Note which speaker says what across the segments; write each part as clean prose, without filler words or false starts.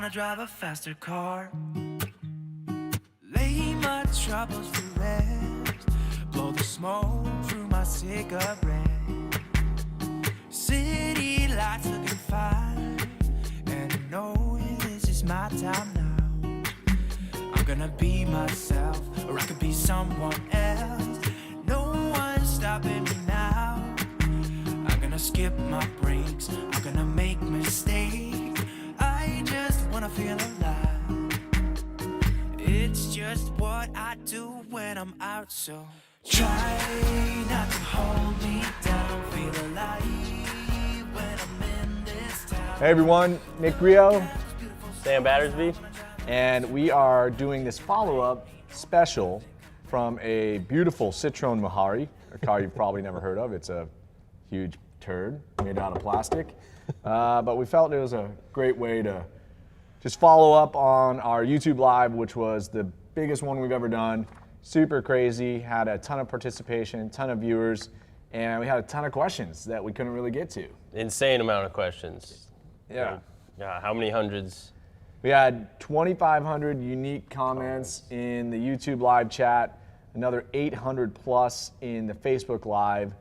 Speaker 1: wanna drive a faster car. Lay my troubles to rest. Blow the smoke through my cigarette. City lights looking fine, and I know this is my time now. I'm gonna be myself, or I could be someone else. No one's stopping me now. I'm gonna skip my breaks, I'm gonna make mistakes. I just wanna feel alive. It's just what I do when I'm out, so try not to hold me down. Feel alive when I'm in this town.
Speaker 2: Hey everyone, Nick Grillo,
Speaker 3: Sam Battersby,
Speaker 2: and we are doing this follow-up special from a beautiful Citroen Mohari, a car you've probably never heard of. It's a huge turd made out of plastic, but we felt it was a great way to just follow up on our YouTube Live, which was the biggest one we've ever done. Super crazy, had a ton of participation, ton of viewers, and we had a ton of questions that we couldn't really get to.
Speaker 3: insane amount of questions.
Speaker 2: Yeah.
Speaker 3: Yeah, how many hundreds?
Speaker 2: We had 2,500 unique comments in the YouTube live chat, another 800 plus in the Facebook Live.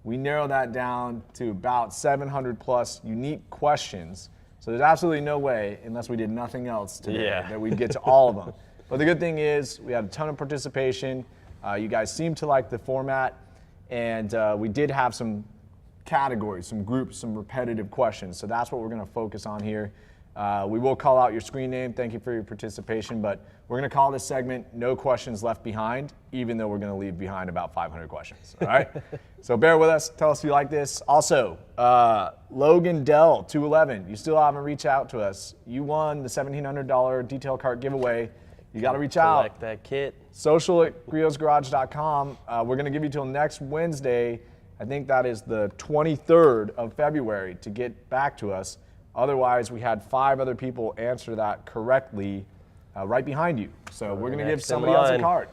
Speaker 2: We narrowed that down to about 700 plus unique questions. So there's absolutely no way, unless we did nothing else today, that we'd get to all of them. But the good thing is we had a ton of participation. You guys seemed to like the format, and we did have some categories, some groups, some repetitive questions. So that's what we're gonna focus on here. We will call out your screen name. Thank you for your participation, but we're gonna call this segment No Questions Left Behind, even though we're gonna leave behind about 500 questions, all right? So bear with us, tell us if you like this. Also, Logan Dell, 211, you still haven't reached out to us. You won the $1,700 detail cart giveaway. You gotta reach out.
Speaker 3: Collect that kit.
Speaker 2: social@griosgarage.com. We're gonna give you till next Wednesday. I think that is the 23rd of February to get back to us. Otherwise, we had 5 other people answer that correctly right behind you. So we're going to give somebody else a card.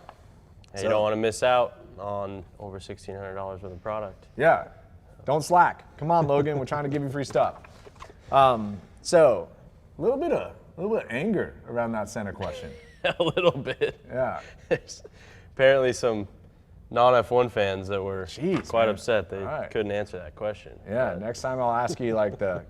Speaker 3: Hey, you don't want to miss out on over $1,600 worth of product.
Speaker 2: Yeah, don't slack. Come on, Logan, we're trying to give you free stuff. So a little bit of anger around that center question.
Speaker 3: A little bit.
Speaker 2: Yeah.
Speaker 3: There's apparently some non-F1 fans that were quite upset they couldn't answer that question.
Speaker 2: Yeah, next time I'll ask you like the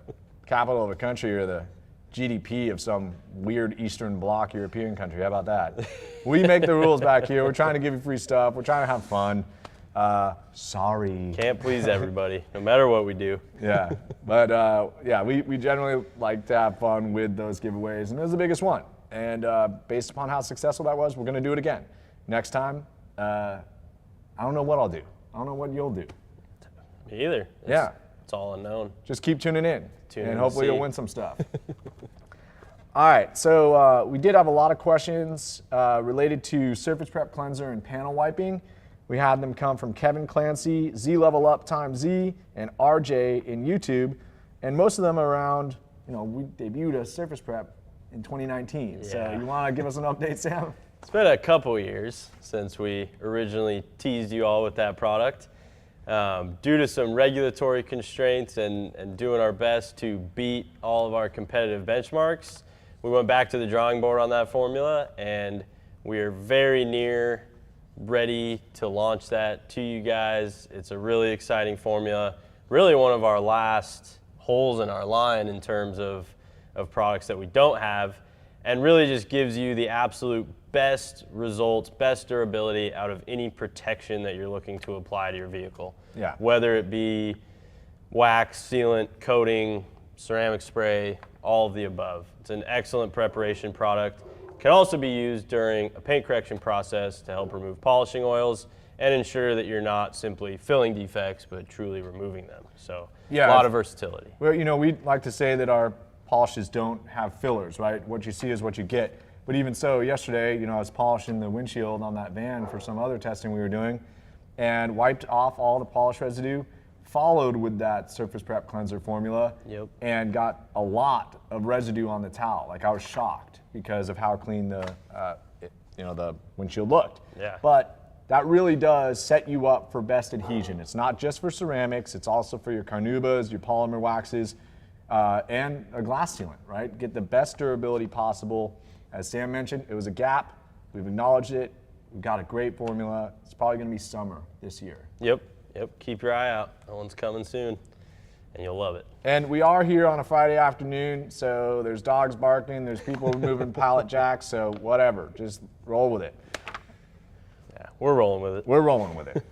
Speaker 2: capital of a country or the GDP of some weird Eastern Bloc European country. How about that? We make the rules back here. We're trying to give you free stuff. We're trying to have fun. Sorry.
Speaker 3: Can't please everybody, no matter what we do.
Speaker 2: Yeah, but yeah, we generally like to have fun with those giveaways, and this is the biggest one. And based upon how successful that was, we're going to do it again. Next time, I don't know what I'll do. I don't know what you'll do.
Speaker 3: Me either. It's all unknown.
Speaker 2: Just keep tuning in, and hopefully you'll win some stuff. All right, so we did have a lot of questions related to surface prep cleanser and panel wiping. We had them come from Kevin Clancy, Z Level Up Time Z, and RJ in YouTube, and most of them are around, we debuted a surface prep in 2019. Yeah. So you want to give us an update, Sam?
Speaker 3: It's been a couple years since we originally teased you all with that product. Due to some regulatory constraints and doing our best to beat all of our competitive benchmarks, we went back to the drawing board on that formula, and we are very near ready to launch that to you guys. It's a really exciting formula, really one of our last holes in our line in terms of products that we don't have, and really just gives you the absolute best results, best durability out of any protection that you're looking to apply to your vehicle.
Speaker 2: Yeah.
Speaker 3: Whether it be wax, sealant, coating, ceramic spray, all of the above. It's an excellent preparation product. Can also be used during a paint correction process to help remove polishing oils and ensure that you're not simply filling defects, but truly removing them. So a lot of versatility.
Speaker 2: Well, we like to say that our polishes don't have fillers, right? What you see is what you get. But even so, yesterday, I was polishing the windshield on that van for some other testing we were doing, and wiped off all the polish residue, followed with that surface prep cleanser formula, and got a lot of residue on the towel. Like, I was shocked because of how clean the windshield looked.
Speaker 3: Yeah.
Speaker 2: But that really does set you up for best adhesion. It's not just for ceramics, it's also for your carnubas, your polymer waxes. and a glass sealant, right? Get the best durability possible. As Sam mentioned, it was a gap. We've acknowledged it. We've got a great formula. It's probably going to be summer this year.
Speaker 3: Yep. Keep your eye out. That one's coming soon, and you'll love it.
Speaker 2: And we are here on a Friday afternoon, so there's dogs barking, there's people moving pallet jacks, so whatever. Just roll with it.
Speaker 3: Yeah, we're rolling with it.
Speaker 2: We're rolling with it.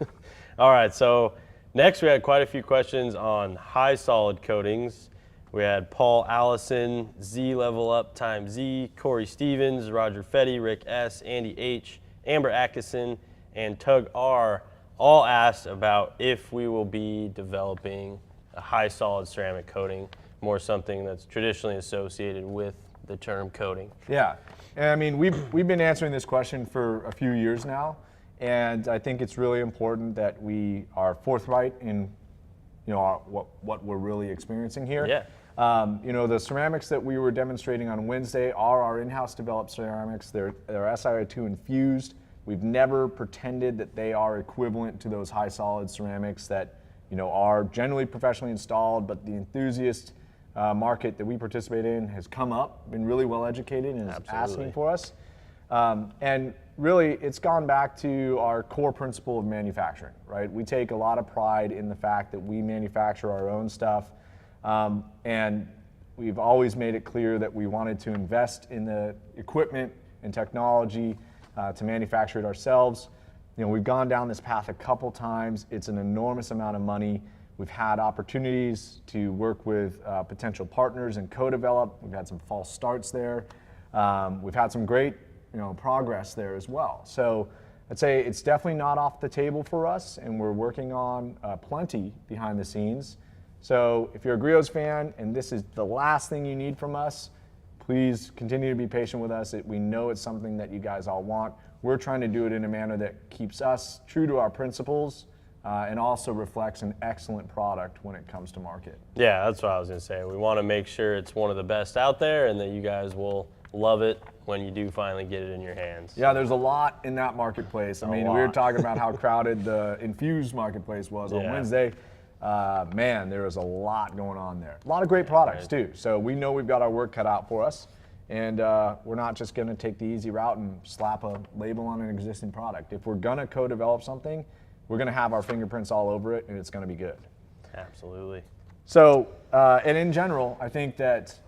Speaker 3: All right, so next we had quite a few questions on high solid coatings. We had Paul Allison, Z Level Up times Z, Corey Stevens, Roger Fetty, Rick S, Andy H, Amber Atkinson, and Tug R all asked about if we will be developing a high solid ceramic coating, more something that's traditionally associated with the term coating.
Speaker 2: Yeah, and I mean, we've been answering this question for a few years now, and I think it's really important that we are forthright in, what we're really experiencing here.
Speaker 3: Yeah.
Speaker 2: The ceramics that we were demonstrating on Wednesday are our in-house developed ceramics. They're SiO2 infused. We've never pretended that they are equivalent to those high solid ceramics that are generally professionally installed, but the enthusiast market that we participate in has come up, been really well educated, and is asking for us. And really, it's gone back to our core principle of manufacturing, right? We take a lot of pride in the fact that we manufacture our own stuff. And we've always made it clear that we wanted to invest in the equipment and technology to manufacture it ourselves. We've gone down this path a couple times. It's an enormous amount of money. We've had opportunities to work with potential partners and co-develop. We've had some false starts there. We've had some great progress there as well. So I'd say it's definitely not off the table for us, and we're working on plenty behind the scenes. So if you're a Griot's fan and this is the last thing you need from us, please continue to be patient with us. We know it's something that you guys all want. We're trying to do it in a manner that keeps us true to our principles and also reflects an excellent product when it comes to market.
Speaker 3: Yeah, that's what I was going to say. We want to make sure it's one of the best out there and that you guys will love it when you do finally get it in your hands.
Speaker 2: Yeah, there's a lot in that marketplace. We were talking about how crowded the infused marketplace was on Wednesday. Man, there is a lot going on there. A lot of great products too. So we know we've got our work cut out for us, and we're not just going to take the easy route and slap a label on an existing product. If we're going to co-develop something, we're going to have our fingerprints all over it, and it's going to be good.
Speaker 3: Absolutely.
Speaker 2: So, and in general, I think that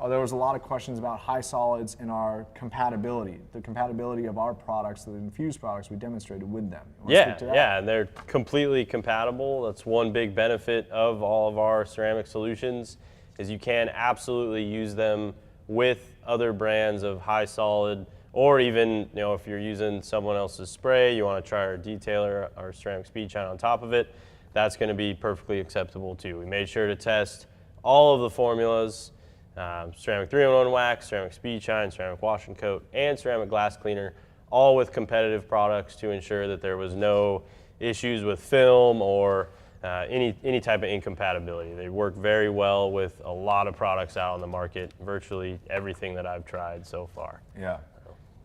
Speaker 2: there was a lot of questions about high solids and our compatibility, the compatibility of our products, the infused products we demonstrated with them.
Speaker 3: Yeah, and they're completely compatible. That's one big benefit of all of our ceramic solutions is you can absolutely use them with other brands of high solid, or even if you're using someone else's spray, you want to try our detailer, our ceramic speed shine on top of it, that's going to be perfectly acceptable too. We made sure to test all of the formulas. Ceramic 3-in-1 wax, ceramic speed shine, ceramic wash and coat, and ceramic glass cleaner, all with competitive products to ensure that there was no issues with film or any type of incompatibility. They work very well with a lot of products out on the market, virtually everything that I've tried so far.
Speaker 2: Yeah,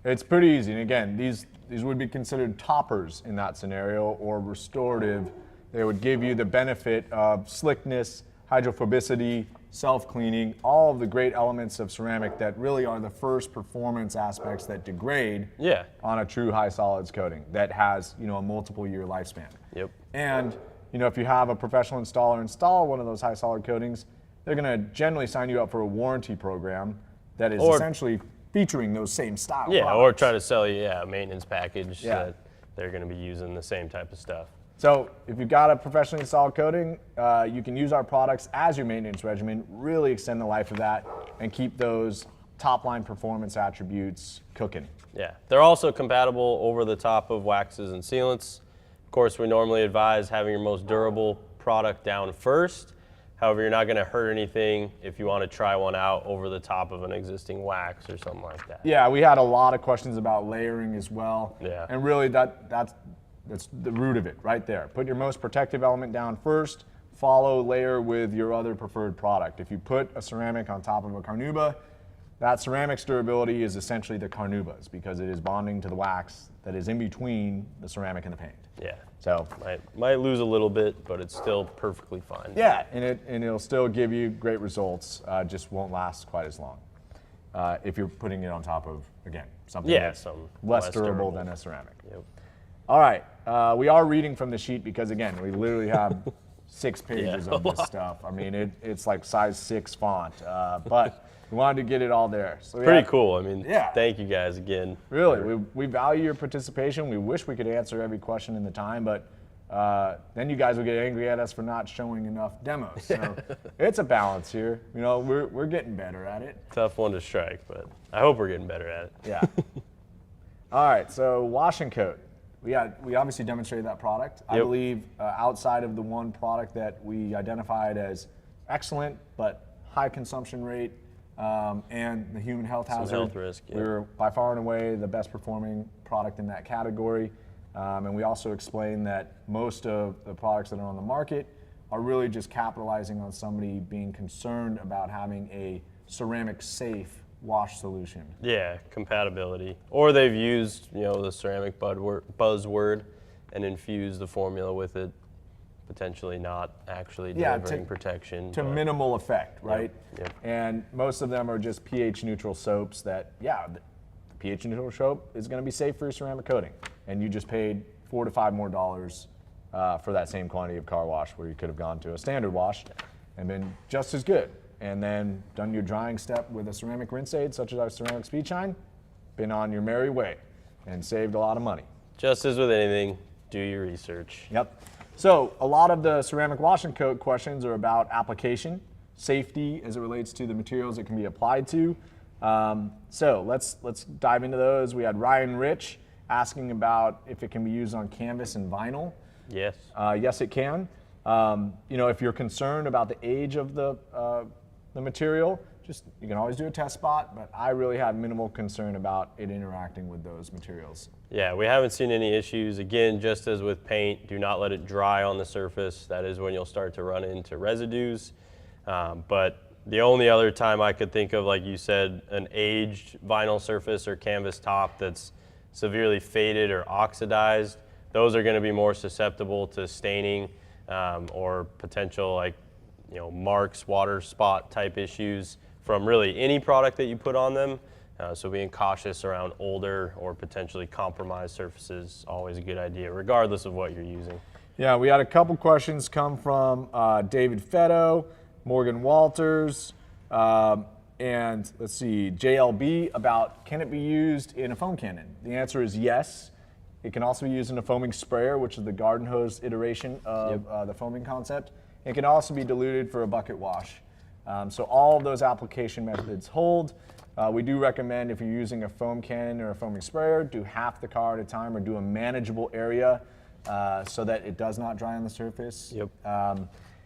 Speaker 2: it's pretty easy. And again, these would be considered toppers in that scenario, or restorative. They would give you the benefit of slickness, hydrophobicity, self-cleaning, all of the great elements of ceramic that really are the first performance aspects that degrade on a true high solids coating that has a multiple year lifespan.
Speaker 3: Yep.
Speaker 2: And if you have a professional installer install one of those high solid coatings, they're going to generally sign you up for a warranty program that is essentially featuring those same style products.
Speaker 3: Or try to sell you a maintenance package that they're going to be using the same type of stuff.
Speaker 2: So if you've got a professionally installed coating, you can use our products as your maintenance regimen, really extend the life of that, and keep those top-line performance attributes cooking.
Speaker 3: Yeah, they're also compatible over the top of waxes and sealants. Of course, we normally advise having your most durable product down first. However, you're not going to hurt anything if you want to try one out over the top of an existing wax or something like that.
Speaker 2: Yeah, we had a lot of questions about layering as well.
Speaker 3: Yeah.
Speaker 2: And really that's the root of it right there. Put your most protective element down first, follow layer with your other preferred product. If you put a ceramic on top of a carnauba, that ceramics durability is essentially the carnauba's because it is bonding to the wax that is in between the ceramic and the paint.
Speaker 3: Yeah.
Speaker 2: So
Speaker 3: might lose a little bit, but it's still perfectly fine.
Speaker 2: yeah, and it'll still give you great results. Just won't last quite as long if you're putting it on top of, again, something that's
Speaker 3: some
Speaker 2: less durable than a ceramic.
Speaker 3: Yep.
Speaker 2: All right, we are reading from the sheet because again, we literally have 6 pages
Speaker 3: Yeah,
Speaker 2: of this stuff. I mean, it's like size 6 font, but we wanted to get it all there. So
Speaker 3: Pretty cool. I mean,
Speaker 2: yeah.
Speaker 3: Thank you guys again.
Speaker 2: Really, we value your participation. We wish we could answer every question in the time, but then you guys will get angry at us for not showing enough demos. So it's a balance here. You know, we're getting better at it.
Speaker 3: Tough one to strike, but I hope we're getting better at it.
Speaker 2: Yeah. All right, so wash and coat. We obviously demonstrated that product. I
Speaker 3: Yep.
Speaker 2: believe outside of the one product that we identified as excellent but high consumption rate and the human health hazard,
Speaker 3: health risk, yeah.
Speaker 2: we were by far and away the best performing product in that category. And we also explained that most of the products that are on the market are really just capitalizing on somebody being concerned about having a ceramic safe wash solution.
Speaker 3: Yeah, compatibility. Or they've used, the ceramic buzzword and infused the formula with it, potentially not actually delivering protection.
Speaker 2: To minimal effect, right?
Speaker 3: Yep.
Speaker 2: And most of them are just pH neutral soaps that, the pH neutral soap is going to be safe for your ceramic coating. And you just paid $4 to $5 more for that same quantity of car wash where you could have gone to a standard wash and been just as good. And then done your drying step with a ceramic rinse aid, such as our ceramic speed shine, been on your merry way and saved a lot of money.
Speaker 3: Just as with anything, do your research.
Speaker 2: Yep. So a lot of the ceramic wash and coat questions are about application, safety as it relates to the materials it can be applied to. So let's dive into those. We had Ryan Rich asking about if it can be used on canvas and vinyl.
Speaker 3: Yes.
Speaker 2: Yes, it can. If you're concerned about the age of the material, you can always do a test spot, but I really have minimal concern about it interacting with those materials.
Speaker 3: Yeah, we haven't seen any issues. Again, just as with paint, do not let it dry on the surface. That is when you'll start to run into residues. But the only other time I could think of, like you said, an aged vinyl surface or canvas top that's severely faded or oxidized, those are going to be more susceptible to staining or potential marks, water spot type issues from really any product that you put on them. So being cautious around older or potentially compromised surfaces, always a good idea, regardless of what you're using.
Speaker 2: Yeah, we had a couple questions come from David Fetto, Morgan Walters, and let's see, JLB about can it be used in a foam cannon? The answer is yes. It can also be used in a foaming sprayer, which is the garden hose iteration of the foaming concept. It can also be diluted for a bucket wash. So all of those application methods hold. We do recommend if you're using a foam cannon or a foaming sprayer, do half the car at a time or do a manageable area so that it does not dry on the surface.
Speaker 3: Yep.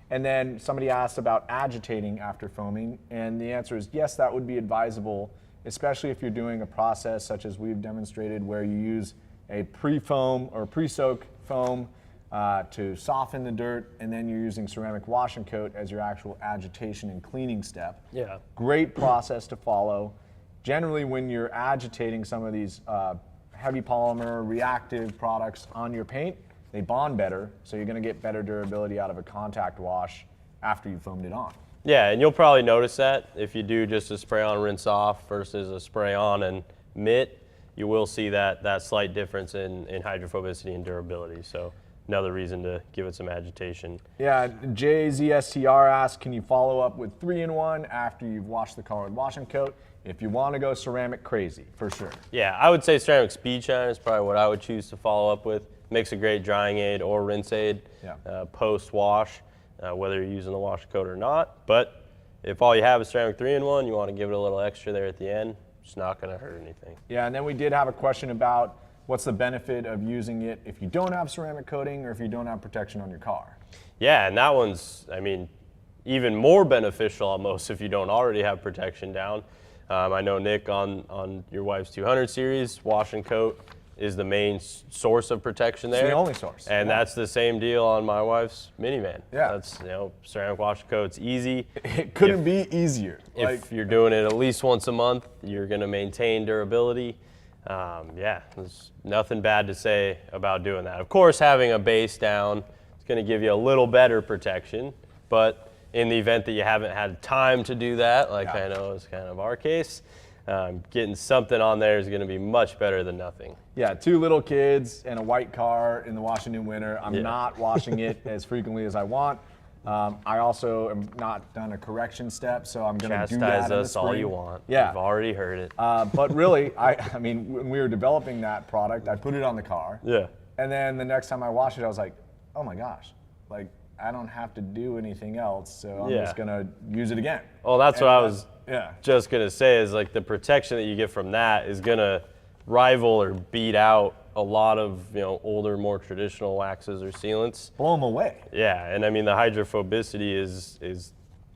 Speaker 2: And then somebody asked about agitating after foaming, and the answer is yes, that would be advisable, especially if you're doing a process such as we've demonstrated where you use a pre-foam or pre-soak foam to soften the dirt, and then you're using ceramic wash and coat as your actual agitation and cleaning step.
Speaker 3: Yeah.
Speaker 2: Great process to follow. Generally, when you're agitating some of these heavy polymer reactive products on your paint, they bond better, so you're going to get better durability out of a contact wash after you foamed it on.
Speaker 3: Yeah, and you'll probably notice that if you do just a spray on rinse off versus a spray on and mitt, you will see that slight difference in hydrophobicity and durability. So another reason to give it some agitation.
Speaker 2: Yeah, JZSTR asks, can you follow up with 3-in-1 after you've washed the car with wash and coat? If you want to go ceramic crazy, for sure.
Speaker 3: Yeah, I would say ceramic speed shine is probably what I would choose to follow up with. Makes a great drying aid or rinse aid post-wash, whether you're using the wash coat or not. But if all you have is ceramic 3-in-1, you want to give it a little extra there at the end, it's not going to hurt anything. Yeah,
Speaker 2: and then we did have a question about what's the benefit of using it if you don't have ceramic coating or if you don't have protection on your car?
Speaker 3: Yeah, and that one's, even more beneficial almost if you don't already have protection down. I know, Nick, on your wife's 200 series, wash and coat, is the main source of protection there.
Speaker 2: It's the only source.
Speaker 3: And that's the same deal on my wife's minivan.
Speaker 2: Yeah.
Speaker 3: That's, ceramic wash and coat's easy.
Speaker 2: It couldn't be easier.
Speaker 3: If you're doing it at least once a month, you're going to maintain durability. There's nothing bad to say about doing that. Of course, having a base down is going to give you a little better protection, but in the event that you haven't had time to do that, like I know is kind of our case, getting something on there is going to be much better than nothing.
Speaker 2: Yeah, 2 little kids and a white car in the Washington winter. I'm not washing it as frequently as I want. I also am not done a correction step, so I'm going to do that
Speaker 3: Chastise
Speaker 2: in the
Speaker 3: us all
Speaker 2: spring.
Speaker 3: you want.
Speaker 2: Yeah.
Speaker 3: We've already heard it.
Speaker 2: But really, I mean, when we were developing that product, I put it on the car.
Speaker 3: Yeah.
Speaker 2: And then the next time I washed it, I was like, oh my gosh, like I don't have to do anything else, so I'm just going to use it again.
Speaker 3: Well, that's what I was
Speaker 2: Yeah.
Speaker 3: just going to say is like the protection that you get from that is going to rival or beat out a lot of older, more traditional waxes or sealants.
Speaker 2: Blow them away.
Speaker 3: Yeah, and I mean the hydrophobicity is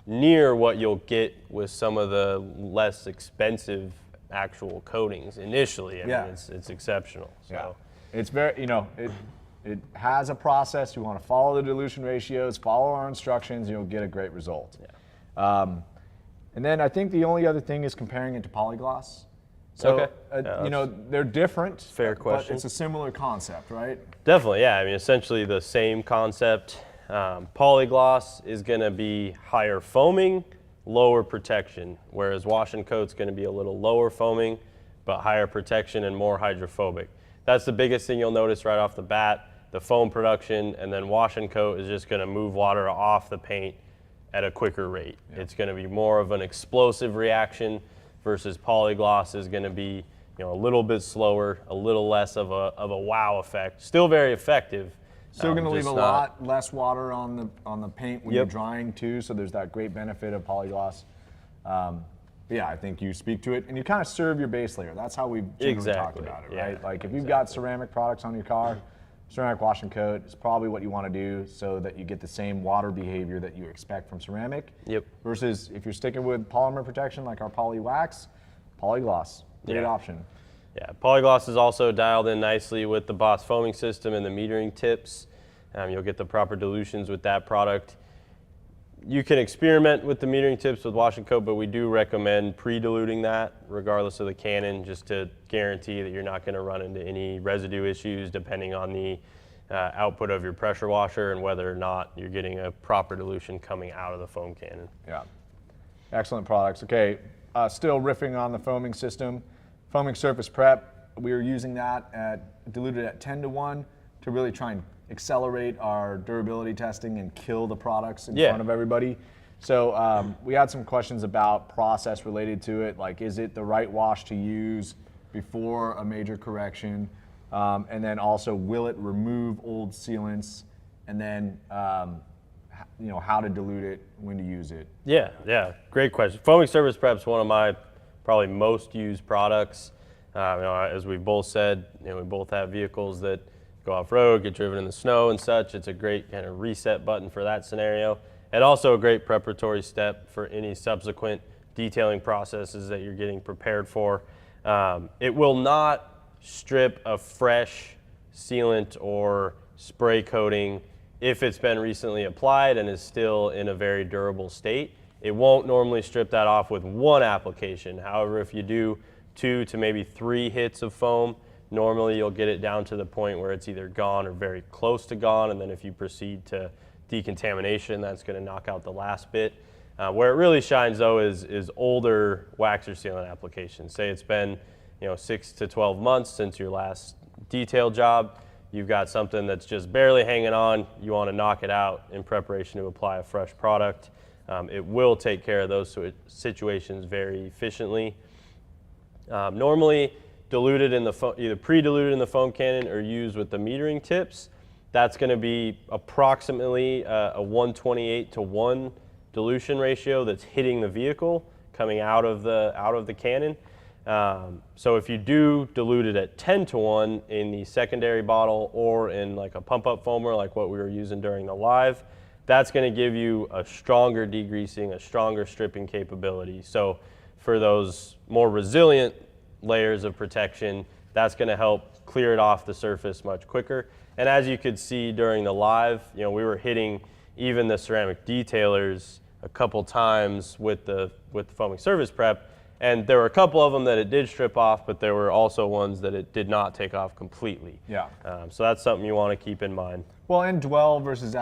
Speaker 3: near what you'll get with some of the less expensive actual coatings initially. I mean it's exceptional. So.
Speaker 2: Yeah. It's very it has a process. You want to follow the dilution ratios, follow our instructions, and you'll get a great result. Yeah. And then I think the only other thing is comparing it to polygloss. So, they're different.
Speaker 3: Fair question.
Speaker 2: But it's a similar concept, right?
Speaker 3: Definitely, yeah. I mean, essentially the same concept. Polygloss is going to be higher foaming, lower protection, whereas wash and coat's going to be a little lower foaming, but higher protection and more hydrophobic. That's the biggest thing you'll notice right off the bat, the foam production, and then wash and coat is just going to move water off the paint at a quicker rate. Yeah. It's going to be more of an explosive reaction versus polygloss is going to be a little bit slower, a little less of a wow effect. Still very effective.
Speaker 2: Still going to leave a lot less water on the paint when you're drying too, so there's that great benefit of polygloss. Yeah, I think you speak to it, and you kind of serve your base layer. That's how we've generally talked about it, right? Like if you've got ceramic products on your car, ceramic wash and coat is probably what you want to do so that you get the same water behavior that you expect from ceramic. Yep. Versus if you're sticking with polymer protection like our poly wax, polygloss, great option.
Speaker 3: Yeah, polygloss is also dialed in nicely with the Boss foaming system and the metering tips. You'll get the proper dilutions with that product. You can experiment with the metering tips with wash and coat, but we do recommend pre-diluting that regardless of the cannon, just to guarantee that you're not going to run into any residue issues depending on the output of your pressure washer and whether or not you're getting a proper dilution coming out of the foam cannon.
Speaker 2: Yeah, excellent products. Okay, still riffing on the foaming system. Foaming surface prep, we are using that diluted at 10-to-1 to really try and accelerate our durability testing and kill the products in front of everybody. So we had some questions about process related to it, like is it the right wash to use before a major correction? And then also, will it remove old sealants? And then, how to dilute it, when to use it.
Speaker 3: Yeah, great question. Foaming surface prep is one of my probably most used products. As we both said, we both have vehicles that go off-road, get driven in the snow and such. It's a great kind of reset button for that scenario. And also a great preparatory step for any subsequent detailing processes that you're getting prepared for. It will not strip a fresh sealant or spray coating if it's been recently applied and is still in a very durable state. It won't normally strip that off with one application. However, if you do 2 to maybe 3 hits of foam, normally you'll get it down to the point where it's either gone or very close to gone, and then if you proceed to decontamination, that's going to knock out the last bit. Where it really shines though is older wax or sealant applications. Say it's been 6 to 12 months since your last detail job. You've got something that's just barely hanging on. You want to knock it out in preparation to apply a fresh product. It will take care of those situations very efficiently. Normally diluted in the either pre-diluted in the foam cannon or used with the metering tips. That's going to be approximately a 1:28:1 dilution ratio that's hitting the vehicle coming out of the cannon. So if you do dilute it at 10:1 in the secondary bottle or in like a pump-up foamer like what we were using during the live, that's going to give you a stronger degreasing, a stronger stripping capability. So for those more resilient layers of protection, that's going to help clear it off the surface much quicker. And as you could see during the live, we were hitting even the ceramic detailers a couple times with the foaming surface prep, and there were a couple of them that it did strip off, but there were also ones that it did not take off completely.
Speaker 2: Yeah.
Speaker 3: So that's something you want to keep in mind.
Speaker 2: Well, and dwell versus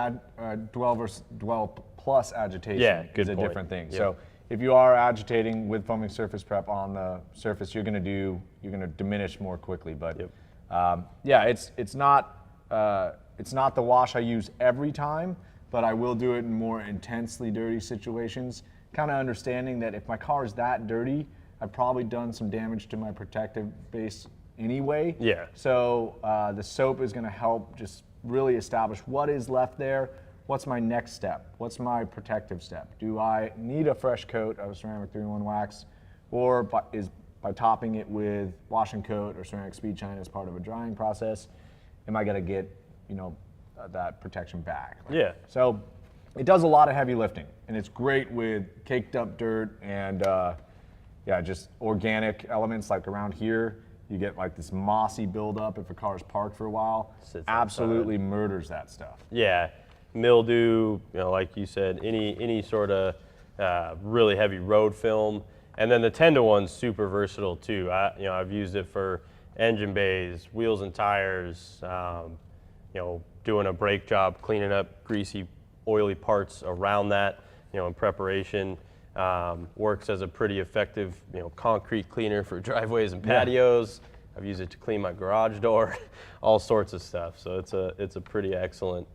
Speaker 2: dwell plus agitation is a different thing.
Speaker 3: Yep.
Speaker 2: So if you are agitating with foaming surface prep on the surface, you're going to diminish more quickly. But yeah, it's not the wash I use every time, but I will do it in more intensely dirty situations. Kind of understanding that if my car is that dirty, I've probably done some damage to my protective base anyway.
Speaker 3: Yeah.
Speaker 2: So the soap is going to help just really establish what is left there. What's my next step? What's my protective step? Do I need a fresh coat of ceramic 3-in-1 wax, or by topping it with wash and coat or ceramic speed shine as part of a drying process, am I going to get that protection back?
Speaker 3: Yeah.
Speaker 2: So it does a lot of heavy lifting, and it's great with caked up dirt and just organic elements like around here. You get like this mossy buildup if a car is parked for a while. Absolutely murders that stuff.
Speaker 3: Yeah, mildew, like you said, any sort of really heavy road film. And then the 10-to-1's super versatile too. I've used it for engine bays, wheels and tires, doing a brake job, cleaning up greasy, oily parts around that, in preparation. Works as a pretty effective, concrete cleaner for driveways and patios. Yeah. I've used it to clean my garage door, all sorts of stuff. So it's a pretty excellent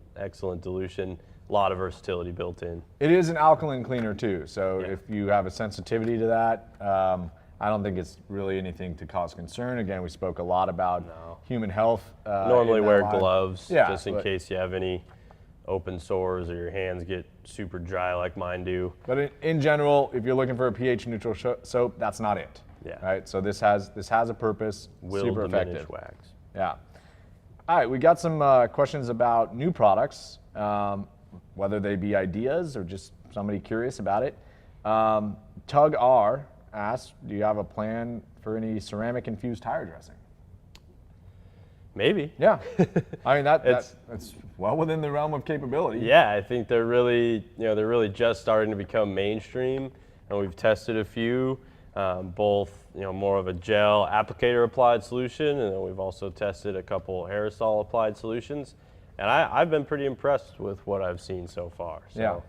Speaker 3: dilution. A lot of versatility built in. It
Speaker 2: is an alkaline cleaner too. So if you have a sensitivity to that, I don't think it's really anything to cause concern. Again, we spoke a lot about human health.
Speaker 3: Normally wear gloves just in case you have any open sores or your hands get super dry like mine do.
Speaker 2: But in general, if you're looking for a pH neutral soap, that's not it.
Speaker 3: Yeah.
Speaker 2: Right. So this has a purpose.
Speaker 3: Will
Speaker 2: super
Speaker 3: diminish
Speaker 2: effective.
Speaker 3: Wax.
Speaker 2: Yeah. All right. We got some questions about new products, whether they be ideas or just somebody curious about it. Tug R asks, do you have a plan for any ceramic infused tire dressing?
Speaker 3: Maybe.
Speaker 2: Yeah. I mean, that's well within the realm of capability.
Speaker 3: Yeah, I think they're really just starting to become mainstream, and we've tested a few, both more of a gel applicator applied solution, and then we've also tested a couple aerosol applied solutions, and I've been pretty impressed with what I've seen so far. So
Speaker 2: yeah.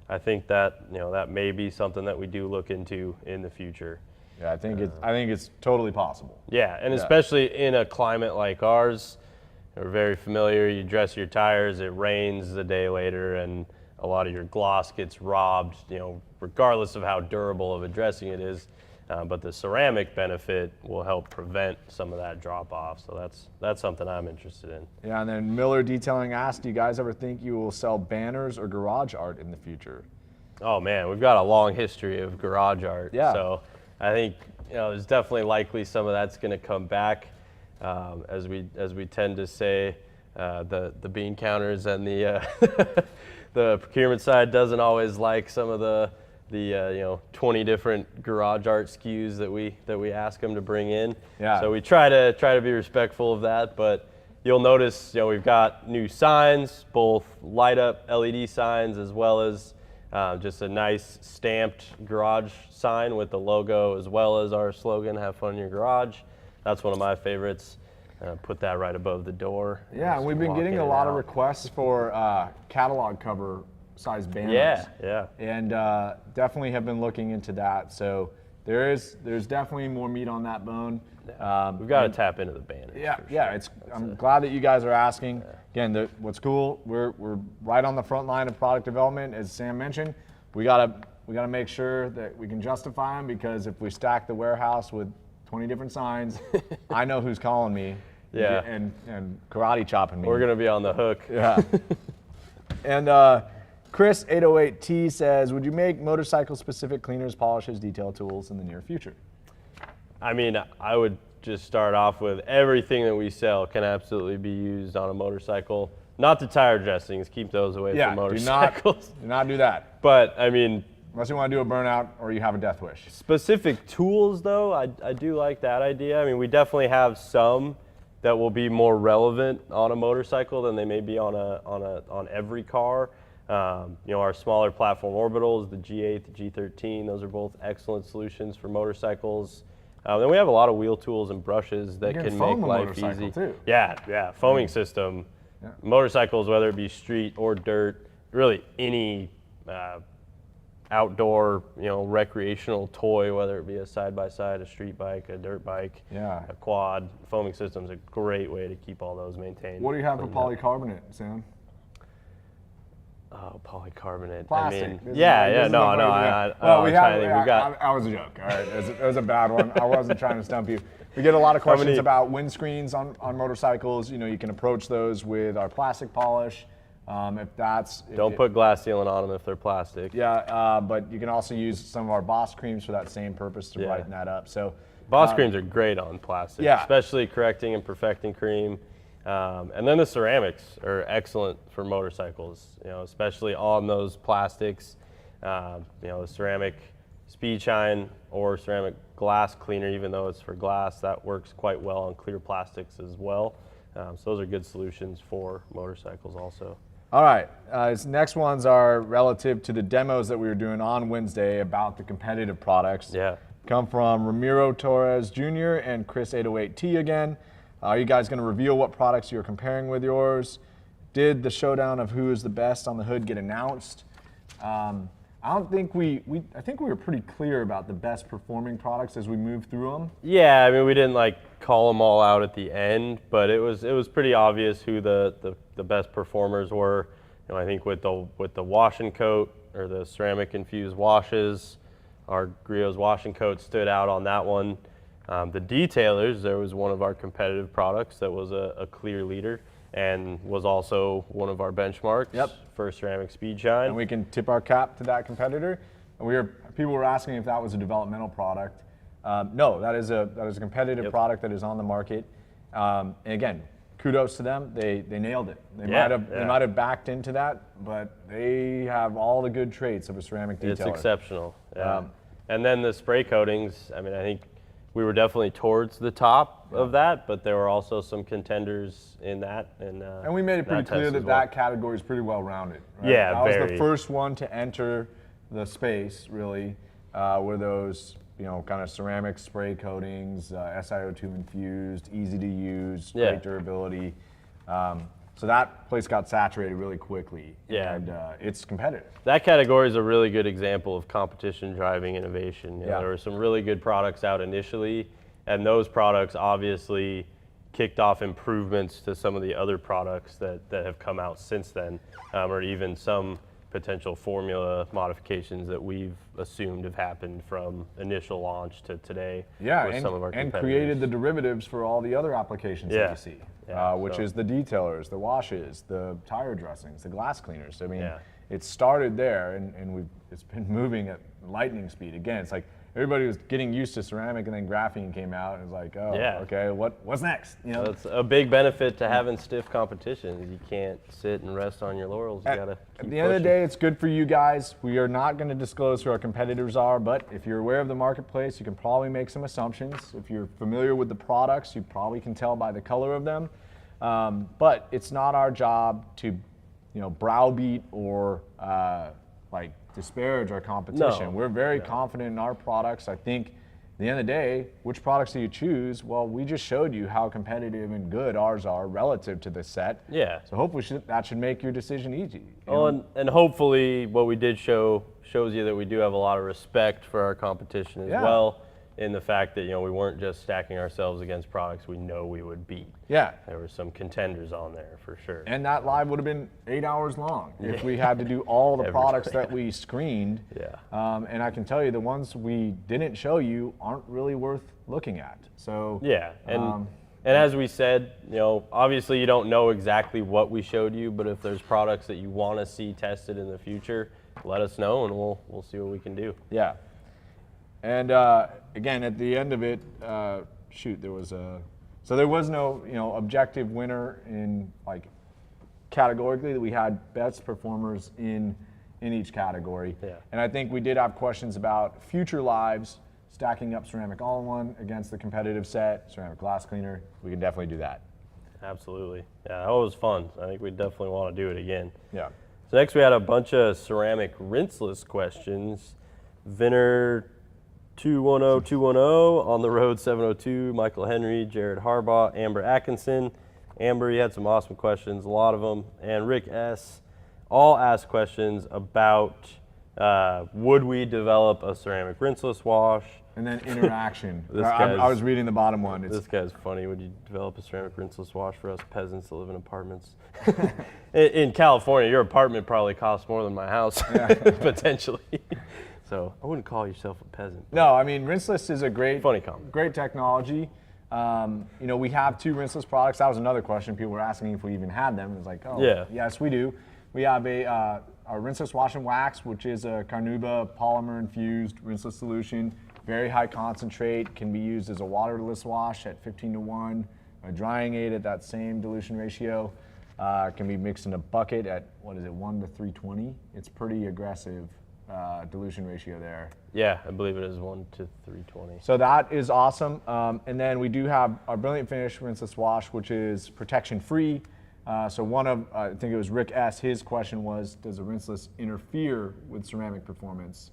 Speaker 3: I think that that may be something that we do look into in the future.
Speaker 2: Yeah, I think it's totally possible.
Speaker 3: Yeah, and especially in a climate like ours, we're very familiar. You dress your tires, it rains a day later, and a lot of your gloss gets robbed. Regardless of how durable of a dressing it is, but the ceramic benefit will help prevent some of that drop off. So that's something I'm interested in.
Speaker 2: Yeah, and then Miller Detailing asked, do you guys ever think you will sell banners or garage art in the future?
Speaker 3: Oh man, we've got a long history of garage art.
Speaker 2: Yeah.
Speaker 3: So I think there's definitely likely some of that's going to come back, as we tend to say. The bean counters and the the procurement side doesn't always like some of the 20 different garage art SKUs that we ask them to bring in.
Speaker 2: Yeah.
Speaker 3: So we try to be respectful of that, but you'll notice we've got new signs, both light up LED signs as well as just a nice stamped garage sign with the logo as well as our slogan, have fun in your garage. That's one of my favorites. Put that right above the door.
Speaker 2: Yeah, and we've been getting a lot of requests for catalog cover size banners.
Speaker 3: Yeah.
Speaker 2: And definitely have been looking into that. So there's definitely more meat on that bone.
Speaker 3: We've got to tap into the banners.
Speaker 2: Yeah. I'm glad that you guys are asking. Again, what's cool, we're right on the front line of product development, as Sam mentioned. We gotta make sure that we can justify them, because if we stack the warehouse with 20 different signs, I know who's calling me.
Speaker 3: Yeah.
Speaker 2: And karate chopping me.
Speaker 3: We're gonna be on the hook.
Speaker 2: Yeah. And Chris 808T says, would you make motorcycle specific cleaners, polishes, detail tools in the near future?
Speaker 3: I mean, I would just start off with everything that we sell can absolutely be used on a motorcycle. Not the tire dressings, keep those away from motorcycles.
Speaker 2: Do not do that.
Speaker 3: But I mean,
Speaker 2: unless you want to do a burnout or you have a death wish.
Speaker 3: Specific tools though, I do like that idea. I mean, we definitely have some that will be more relevant on a motorcycle than they may be on every car. Our smaller platform orbitals, the G8, the G13, those are both excellent solutions for motorcycles. Then we have a lot of wheel tools and brushes that can make life easy.
Speaker 2: Too.
Speaker 3: Yeah, foaming system. Yeah. Motorcycles, whether it be street or dirt, really any outdoor, recreational toy, whether it be a side-by-side, a street bike, a dirt bike, a quad, foaming system is a great way to keep all those maintained.
Speaker 2: What do you have for polycarbonate, Sam?
Speaker 3: Oh, polycarbonate.
Speaker 2: Plastic.
Speaker 3: I mean, no.
Speaker 2: I was a joke. All right, it was a bad one. I wasn't trying to stump you. We get a lot of questions about windscreens on motorcycles. You can approach those with our plastic polish. Don't
Speaker 3: put glass sealant on them if they're plastic.
Speaker 2: Yeah, but you can also use some of our Boss creams for that same purpose to brighten that up. So
Speaker 3: Boss creams are great on plastic, especially correcting and perfecting cream. And then the ceramics are excellent for motorcycles, especially on those plastics. The ceramic speed shine or ceramic glass cleaner, even though it's for glass, that works quite well on clear plastics as well. So those are good solutions for motorcycles also.
Speaker 2: All right, these next ones are relative to the demos that we were doing on Wednesday about the competitive products.
Speaker 3: Yeah.
Speaker 2: Come from Ramiro Torres Jr. and Chris 808T again. Are you guys going to reveal what products you're comparing with yours? Did the showdown of who is the best on the hood get announced? I think we were pretty clear about the best performing products as we moved through them.
Speaker 3: Yeah, I mean, we didn't call them all out at the end, but it was pretty obvious who the best performers were. I think with the wash and coat or the ceramic infused washes, our Griot's wash and coat stood out on that one. The detailers, there was one of our competitive products that was a clear leader and was also one of our benchmarks for ceramic speed shine.
Speaker 2: And we can tip our cap to that competitor. And people were asking if that was a developmental product. No, that is a competitive product that is on the market. And again, kudos to them. They nailed it. They might have backed into that, but they have all the good traits of a ceramic detailer.
Speaker 3: It's exceptional. Yeah. And then the spray coatings, I mean, I think we were definitely towards the top of that, but there were also some contenders in that. And
Speaker 2: we made it pretty clear that category is pretty well rounded. Right?
Speaker 3: Yeah,
Speaker 2: that was the first one to enter the space, really, were those kind of ceramic spray coatings, SiO2 infused, easy to use, great durability. So that place got saturated really quickly, and it's competitive.
Speaker 3: That category is a really good example of competition driving innovation. There were some really good products out initially, and those products obviously kicked off improvements to some of the other products that have come out since then, or even some potential formula modifications that we've assumed have happened from initial launch to today with some of our competitors.
Speaker 2: And created the derivatives for all the other applications that you see. Which is the detailers, the washes, the tire dressings, the glass cleaners. I mean, it started there, and it's been moving at lightning speed. Again, it's like everybody was getting used to ceramic, and then graphene came out, and it was like, okay, what's next?
Speaker 3: That's a big benefit to having stiff competition. You can't sit and rest on your laurels. You gotta keep
Speaker 2: At the end of the day, it's good for you guys. We are not going to disclose who our competitors are, but if you're aware of the marketplace, you can probably make some assumptions. If you're familiar with the products, you probably can tell by the color of them. But it's not our job to, browbeat or disparage our competition.
Speaker 3: No.
Speaker 2: We're very confident in our products. I think at the end of the day, which products do you choose? Well, we just showed you how competitive and good ours are relative to the set.
Speaker 3: Yeah.
Speaker 2: So hopefully that should make your decision easy.
Speaker 3: And hopefully what we did shows you that we do have a lot of respect for our competition as well, in the fact that we weren't just stacking ourselves against products we know we would beat.
Speaker 2: Yeah.
Speaker 3: There were some contenders on there for sure.
Speaker 2: And that live would have been 8 hours long if we had to do all the products that we screened.
Speaker 3: Yeah.
Speaker 2: And I can tell you the ones we didn't show you aren't really worth looking at. So
Speaker 3: and as we said, obviously you don't know exactly what we showed you, but if there's products that you want to see tested in the future, let us know and we'll see what we can do.
Speaker 2: Yeah. And again, at the end of it, there was no objective winner in categorically that we had best performers in each category.
Speaker 3: Yeah.
Speaker 2: And I think we did have questions about future lives, stacking up ceramic all-in-one against the competitive set, ceramic glass cleaner. We can definitely do that.
Speaker 3: Absolutely. Yeah, that was fun. I think we definitely want to do it again.
Speaker 2: Yeah.
Speaker 3: So next we had a bunch of ceramic rinseless questions. Vinner 210210, On the Road 702, Michael Henry, Jared Harbaugh, Amber Atkinson. Amber, you had some awesome questions, a lot of them. And Rick S. all asked questions about would we develop a ceramic rinseless wash?
Speaker 2: And then interaction.
Speaker 3: This
Speaker 2: I was reading the bottom one.
Speaker 3: This guy's funny. Would you develop a ceramic rinseless wash for us peasants that live in apartments? In California, your apartment probably costs more than my house, potentially. So I wouldn't call yourself a peasant.
Speaker 2: No, I mean, Rinseless is a
Speaker 3: Funny comment.
Speaker 2: great technology. We have 2 rinseless products. That was another question. People were asking if we even had them. It was like, oh,
Speaker 3: Yeah.
Speaker 2: yes, we do. We have a rinseless wash and wax, which is a Carnauba polymer-infused rinseless solution. Very high concentrate, can be used as a waterless wash at 15:1, a drying aid at that same dilution ratio. Can be mixed in a bucket at, 1 to 320. It's pretty aggressive dilution ratio there.
Speaker 3: Yeah, I believe it is 1 to 320.
Speaker 2: So that is awesome. And then we do have our Brilliant Finish rinseless wash, which is protection free. So one of, I think it was Rick S., his question was, does a rinseless interfere with ceramic performance?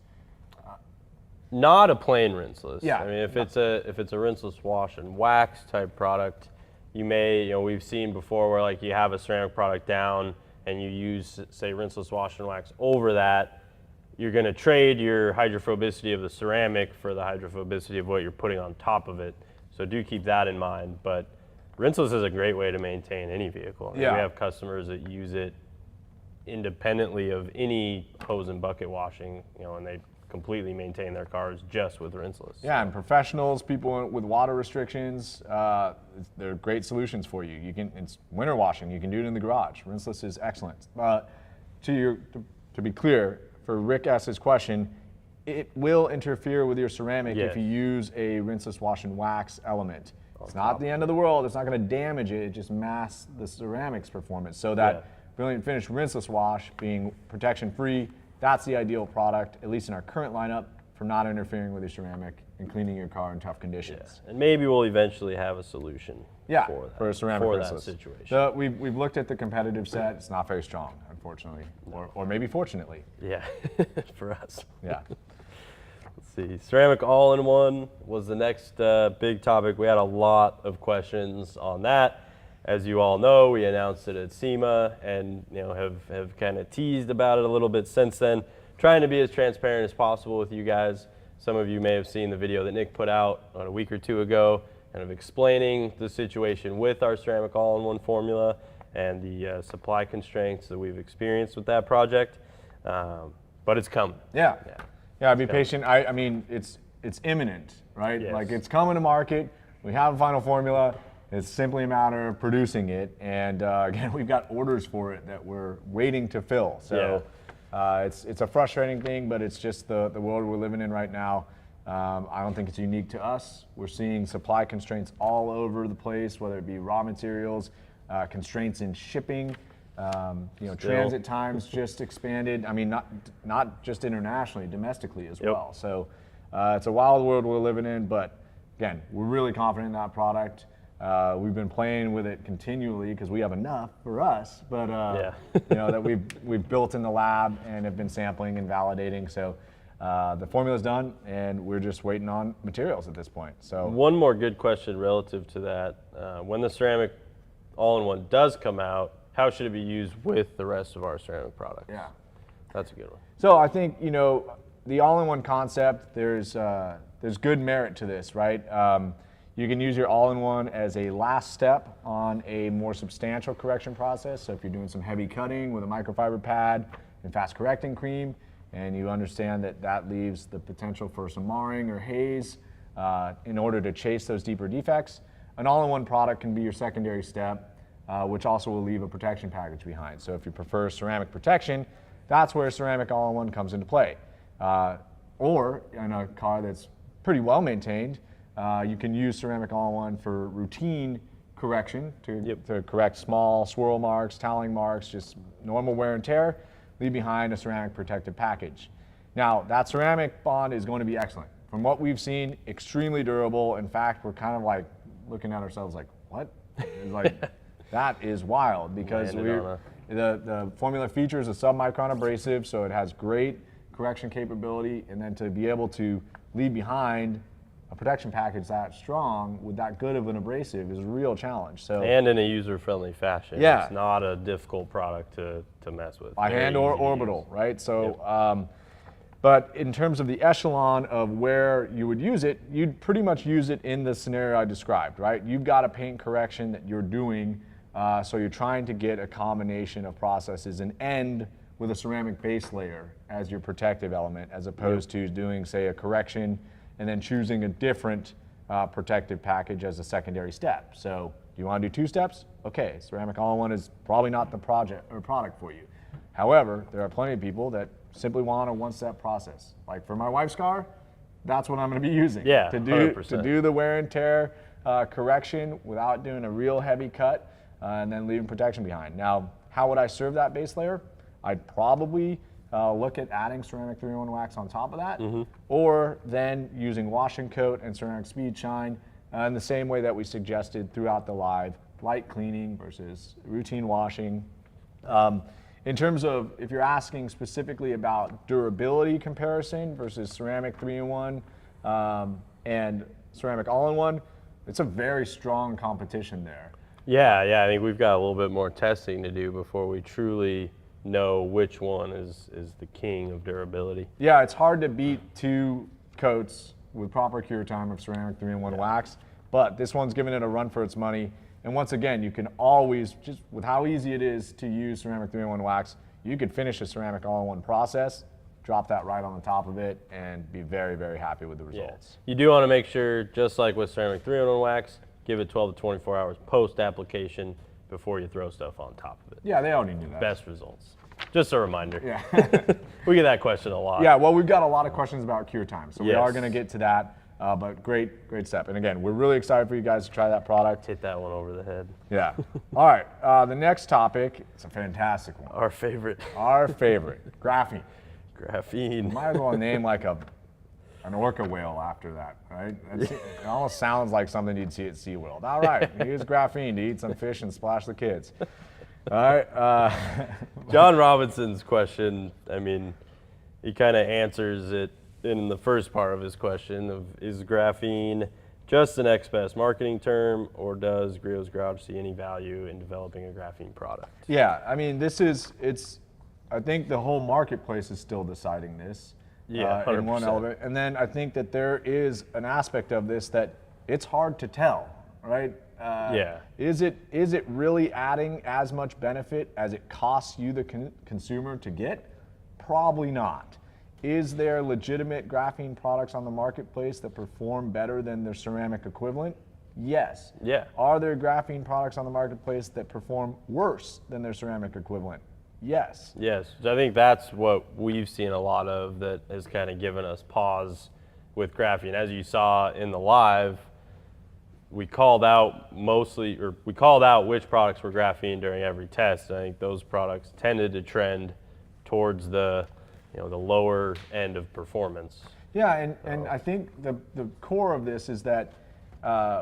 Speaker 3: Not a plain rinseless.
Speaker 2: Yeah.
Speaker 3: I mean, if it's a rinseless wash and wax type product, you may, we've seen before where like you have a ceramic product down and you use, say, rinseless wash and wax over that, you're going to trade your hydrophobicity of the ceramic for the hydrophobicity of what you're putting on top of it. So do keep that in mind. But rinseless is a great way to maintain any vehicle. I mean,
Speaker 2: Yeah.
Speaker 3: We have customers that use it independently of any hose and bucket washing, and they completely maintain their cars just with rinseless.
Speaker 2: Yeah, and professionals, people with water restrictions, they're great solutions for you. It's winter washing. You can do it in the garage. Rinseless is excellent. To be clear, for Rick S.'s question, it will interfere with your ceramic
Speaker 3: Yes.
Speaker 2: if you use a rinseless wash and wax element. It's not the end of the world. It's not going to damage it. It just masks the ceramics performance. So that Brilliant Finish rinseless wash being protection free, that's the ideal product, at least in our current lineup, for not interfering with your ceramic and cleaning your car in tough conditions.
Speaker 3: And maybe we'll eventually have a solution
Speaker 2: For a ceramic
Speaker 3: for
Speaker 2: rinseless.
Speaker 3: that situation.
Speaker 2: So we've looked at the competitive set. It's not very strong, unfortunately, or maybe fortunately.
Speaker 3: Yeah, for us.
Speaker 2: Yeah.
Speaker 3: Let's see. Ceramic all-in-one was the next big topic. We had a lot of questions on that. As you all know, we announced it at SEMA and have kind of teased about it a little bit since then, trying to be as transparent as possible with you guys. Some of you may have seen the video that Nick put out a week or 2 ago, kind of explaining the situation with our ceramic all-in-one formula and the supply constraints that we've experienced with that project. But it's coming.
Speaker 2: Yeah, be patient. I mean, it's imminent, right?
Speaker 3: Yes.
Speaker 2: Like, it's coming to market. We have a final formula. It's simply a matter of producing it. And again, we've got orders for it that we're waiting to fill. So it's a frustrating thing, but it's just the world we're living in right now. I don't think it's unique to us. We're seeing supply constraints all over the place, whether it be raw materials, constraints in shipping. Transit times just expanded. I mean, not just internationally, domestically as well. So it's a wild world we're living in, but again, we're really confident in that product. We've been playing with it continually because we have enough for us, but that we've built in the lab and have been sampling and validating. So the formula's done, and we're just waiting on materials at this point. So
Speaker 3: one more good question relative to that: when the ceramic all-in-one does come out, how should it be used with the rest of our ceramic products?
Speaker 2: Yeah,
Speaker 3: that's a good one.
Speaker 2: So I think the all-in-one concept. There's good merit to this, right? You can use your all-in-one as a last step on a more substantial correction process. So if you're doing some heavy cutting with a microfiber pad and fast correcting cream, and you understand that leaves the potential for some marring or haze in order to chase those deeper defects, an all-in-one product can be your secondary step, which also will leave a protection package behind. So if you prefer ceramic protection, that's where ceramic all-in-one comes into play. Or in a car that's pretty well maintained, you can use ceramic all-in-one for routine correction to correct small swirl marks, toweling marks, just normal wear and tear, leave behind a ceramic protective package. Now, that ceramic bond is going to be excellent. From what we've seen, extremely durable. In fact, we're kind of like looking at ourselves like, what? It's like, That is wild because the formula features a sub-micron abrasive, so it has great correction capability, and then to be able to leave behind a protection package that strong with that good of an abrasive is a real challenge. So
Speaker 3: and in a user-friendly fashion.
Speaker 2: Yeah.
Speaker 3: It's not a difficult product to mess with.
Speaker 2: By
Speaker 3: Very
Speaker 2: hand or
Speaker 3: easy to
Speaker 2: orbital,
Speaker 3: use.
Speaker 2: right? So, but in terms of the echelon of where you would use it, you'd pretty much use it in the scenario I described, right? You've got a paint correction that you're doing, so you're trying to get a combination of processes and end with a ceramic base layer as your protective element, as opposed to doing, say, a correction and then choosing a different protective package as a secondary step. So do you want to do 2 steps? Okay, ceramic all-in-one is probably not the project or product for you. However, there are plenty of people that simply want a 1-step process. Like for my wife's car, that's what I'm going to be using.
Speaker 3: Yeah,
Speaker 2: to
Speaker 3: 100%.
Speaker 2: do the wear and tear correction without doing a real heavy cut and then leaving protection behind. Now, how would I serve that base layer? I'd probably look at adding ceramic 3-in-1 wax on top of that, or then using wash and coat and ceramic speed shine in the same way that we suggested throughout the live, light cleaning versus routine washing. In terms of, if you're asking specifically about durability comparison versus ceramic 3-in-1 and ceramic all-in-one, it's a very strong competition there.
Speaker 3: Yeah, I think we've got a little bit more testing to do before we truly know which one is the king of durability.
Speaker 2: Yeah, it's hard to beat 2 coats with proper cure time of ceramic 3-in-1 wax, but this one's giving it a run for its money. And once again, you can always, just with how easy it is to use ceramic 3-in-1 wax, you could finish a ceramic all-in-one process, drop that right on the top of it, and be very, very happy with the results.
Speaker 3: You do want to make sure, just like with ceramic 3-in-1 wax, give it 12 to 24 hours post-application before you throw stuff on top of it.
Speaker 2: Yeah, they already knew that.
Speaker 3: Best results. Just a reminder.
Speaker 2: Yeah.
Speaker 3: We get that question a lot.
Speaker 2: Yeah, well, we've got a lot of questions about cure time, so we
Speaker 3: Yes.
Speaker 2: are going to get to that. But great step. And again, we're really excited for you guys to try that product.
Speaker 3: Hit that one over the head.
Speaker 2: Yeah. All right. The next topic, it's a fantastic one.
Speaker 3: Our favorite.
Speaker 2: Our favorite, graphene.
Speaker 3: Graphene.
Speaker 2: Might as well name like an orca whale after that, right? It almost sounds like something you'd see at SeaWorld. All right, use graphene to eat some fish and splash the kids. All right.
Speaker 3: John Robinson's question, I mean, he kind of answers it in the first part of his question of, is graphene just an next best marketing term, or does Griot's Garage see any value in developing a graphene product?
Speaker 2: Yeah, I mean, I think the whole marketplace is still deciding this.
Speaker 3: Yeah,
Speaker 2: in one
Speaker 3: 100%.
Speaker 2: element. And then I think that there is an aspect of this that it's hard to tell, right?
Speaker 3: Yeah.
Speaker 2: Is it really adding as much benefit as it costs you, the consumer, to get? Probably not. Is there legitimate graphene products on the marketplace that perform better than their ceramic equivalent? Yes.
Speaker 3: Yeah.
Speaker 2: Are there graphene products on the marketplace that perform worse than their ceramic equivalent? Yes.
Speaker 3: Yes, so I think that's what we've seen a lot of that has kind of given us pause with graphene. As you saw in the live, we called out which products were graphene during every test. I think those products tended to trend towards the lower end of performance.
Speaker 2: Yeah, and I think the core of this is that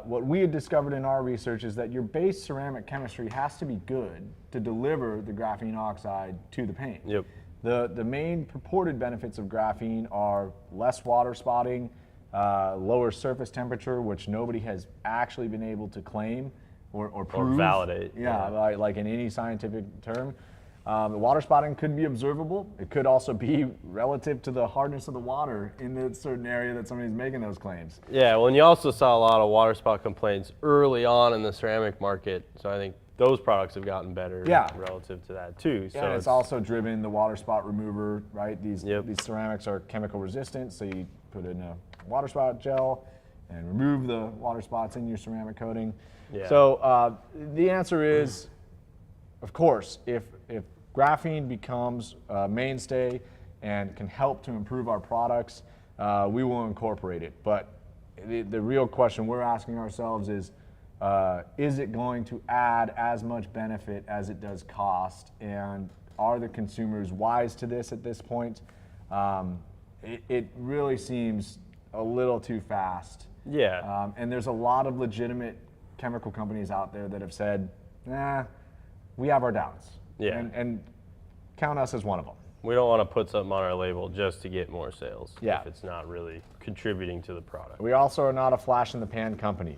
Speaker 2: what we had discovered in our research is that your base ceramic chemistry has to be good to deliver the graphene oxide to the paint.
Speaker 3: Yep.
Speaker 2: The main purported benefits of graphene are less water spotting, lower surface temperature, which nobody has actually been able to claim or prove.
Speaker 3: Or validate.
Speaker 2: Yeah, like in any scientific term. The water spotting could be observable. It could also be relative to the hardness of the water in the certain area that somebody's making those claims.
Speaker 3: Yeah, well, and you also saw a lot of water spot complaints early on in the ceramic market, so I think those products have gotten better relative to that too.
Speaker 2: So it's also driven the water spot remover, right? These
Speaker 3: Yep.
Speaker 2: ceramics are chemical resistant, so you put in a water spot gel and remove the water spots in your ceramic coating.
Speaker 3: Yeah.
Speaker 2: So the answer is, of course, if graphene becomes a mainstay and can help to improve our products, we will incorporate it. But the real question we're asking ourselves is it going to add as much benefit as it does cost? And are the consumers wise to this at this point? It really seems a little too fast.
Speaker 3: Yeah.
Speaker 2: And there's a lot of legitimate chemical companies out there that have said, we have our doubts.
Speaker 3: Yeah.
Speaker 2: And count us as one of them.
Speaker 3: We don't want to put something on our label just to get more sales
Speaker 2: Yeah.
Speaker 3: if it's not really contributing to the product.
Speaker 2: We also are not a flash in the pan company.